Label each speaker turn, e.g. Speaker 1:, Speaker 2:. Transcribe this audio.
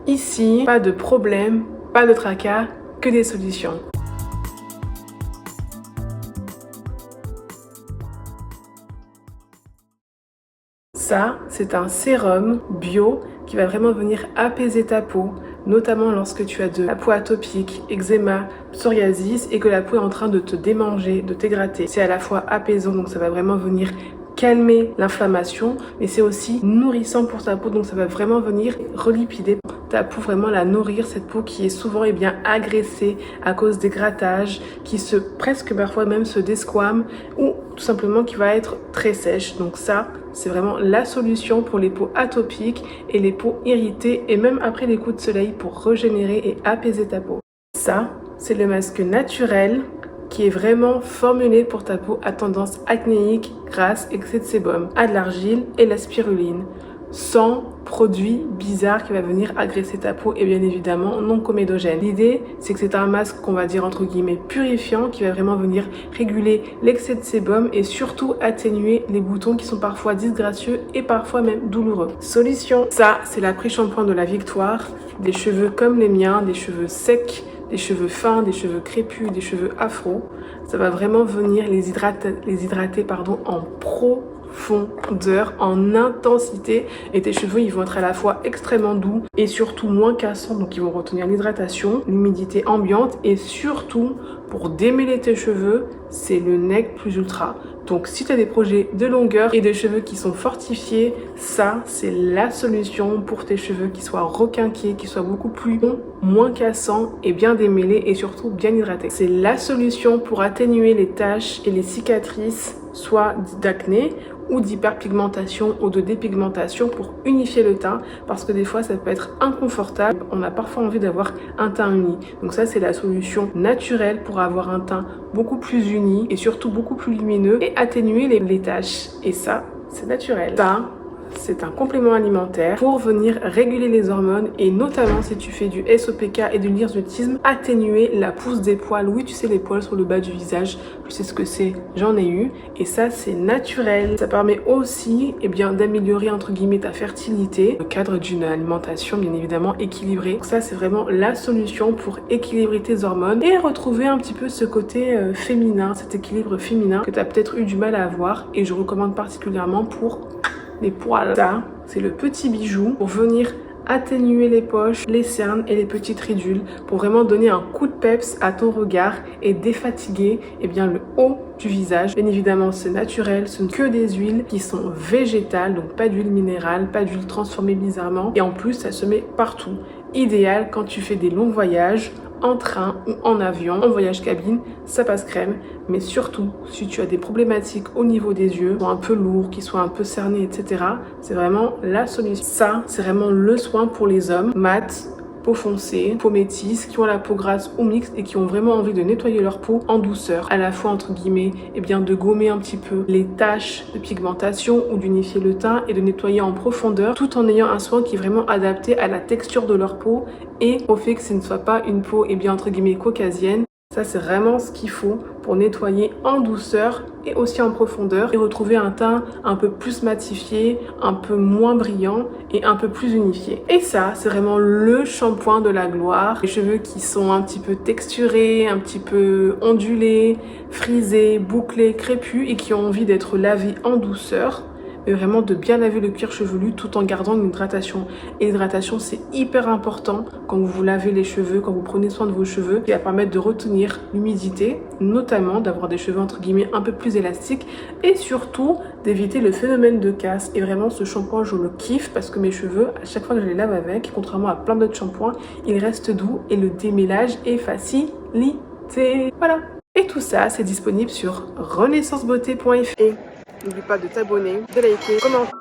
Speaker 1: Ici, pas de problème, pas de tracas, que des solutions. Ça, c'est un sérum bio qui va vraiment venir apaiser ta peau, notamment lorsque tu as de la peau atopique, eczéma, psoriasis et que la peau est en train de te démanger, de t'égrater. C'est à la fois apaisant, donc ça va vraiment venir calmer l'inflammation, mais c'est aussi nourrissant pour ta peau, donc ça va vraiment venir relipider ta peau, vraiment la nourrir, cette peau qui est souvent agressée à cause des grattages, qui presque parfois même se desquame ou tout simplement qui va être très sèche. Donc ça, c'est vraiment la solution pour les peaux atopiques et les peaux irritées et même après les coups de soleil pour régénérer et apaiser ta peau. Ça, c'est le masque naturel qui est vraiment formulé pour ta peau à tendance acnéique, grasse, excès de sébum, à de l'argile et la spiruline, sans produit bizarre qui va venir agresser ta peau et bien évidemment non comédogène. L'idée, c'est que c'est un masque qu'on va dire entre guillemets purifiant qui va vraiment venir réguler l'excès de sébum et surtout atténuer les boutons qui sont parfois disgracieux et parfois même douloureux. Solution, ça c'est l'après-shympooing de la victoire, des cheveux comme les miens, des cheveux secs, des cheveux fins, des cheveux crépus, des cheveux afro. Ça va vraiment venir les hydrater en profondeur, en intensité. Et tes cheveux, ils vont être à la fois extrêmement doux et surtout moins cassants. Donc, ils vont retenir l'hydratation, l'humidité ambiante. Et surtout, pour démêler tes cheveux, c'est le nec plus ultra. Donc, si tu as des projets de longueur et des cheveux qui sont fortifiés, ça, c'est la solution pour tes cheveux qui soient requinqués, qui soient beaucoup plus longs, moins cassants et bien démêlés et surtout bien hydratés. C'est la solution pour atténuer les taches et les cicatrices, soit d'acné ou d'hyperpigmentation ou de dépigmentation pour unifier le teint parce que des fois ça peut être inconfortable, on a parfois envie d'avoir un teint uni. Donc ça c'est la solution naturelle pour avoir un teint beaucoup plus uni et surtout beaucoup plus lumineux et atténuer les taches. Et ça c'est naturel. Ça, c'est un complément alimentaire pour venir réguler les hormones et notamment si tu fais du SOPK et de l'hirsutisme, atténuer la pousse des poils. Oui, tu sais, les poils sur le bas du visage, tu sais ce que c'est, j'en ai eu et ça c'est naturel. Ça permet aussi d'améliorer entre guillemets ta fertilité dans le cadre d'une alimentation bien évidemment équilibrée. Donc ça c'est vraiment la solution pour équilibrer tes hormones et retrouver un petit peu ce côté féminin, cet équilibre féminin que tu as peut-être eu du mal à avoir et je recommande particulièrement pour les poils. Ça, c'est le petit bijou pour venir atténuer les poches, les cernes et les petites ridules pour vraiment donner un coup de peps à ton regard et défatiguer le haut du visage. Bien évidemment, c'est naturel, ce ne sont que des huiles qui sont végétales, donc pas d'huile minérale, pas d'huile transformée bizarrement et en plus, ça se met partout. Idéal quand tu fais des longs voyages en train ou en avion, en voyage cabine, ça passe crème. Mais surtout, si tu as des problématiques au niveau des yeux, qui sont un peu lourds, qui sont un peu cernés, etc., c'est vraiment la solution. Ça, c'est vraiment le soin pour les hommes, mat, peau foncée, peau métisse, qui ont la peau grasse ou mixte et qui ont vraiment envie de nettoyer leur peau en douceur, à la fois entre guillemets, de gommer un petit peu les taches de pigmentation ou d'unifier le teint et de nettoyer en profondeur, tout en ayant un soin qui est vraiment adapté à la texture de leur peau et au fait que ce ne soit pas une peau entre guillemets caucasienne. Ça, c'est vraiment ce qu'il faut pour nettoyer en douceur et aussi en profondeur et retrouver un teint un peu plus matifié, un peu moins brillant et un peu plus unifié. Et ça, c'est vraiment le shampoing de la gloire. Les cheveux qui sont un petit peu texturés, un petit peu ondulés, frisés, bouclés, crépus et qui ont envie d'être lavés en douceur. Et vraiment de bien laver le cuir chevelu tout en gardant une hydratation. Et l'hydratation, c'est hyper important quand vous lavez les cheveux, quand vous prenez soin de vos cheveux, qui va permettre de retenir l'humidité, notamment d'avoir des cheveux entre guillemets un peu plus élastiques et surtout d'éviter le phénomène de casse. Et vraiment, ce shampoing, je le kiffe parce que mes cheveux, à chaque fois que je les lave avec, contrairement à plein d'autres shampoings, ils restent doux et le démêlage est facilité. Voilà. Et tout ça, c'est disponible sur renaissancebeauté.fr. N'oublie pas de t'abonner, de liker, commenter.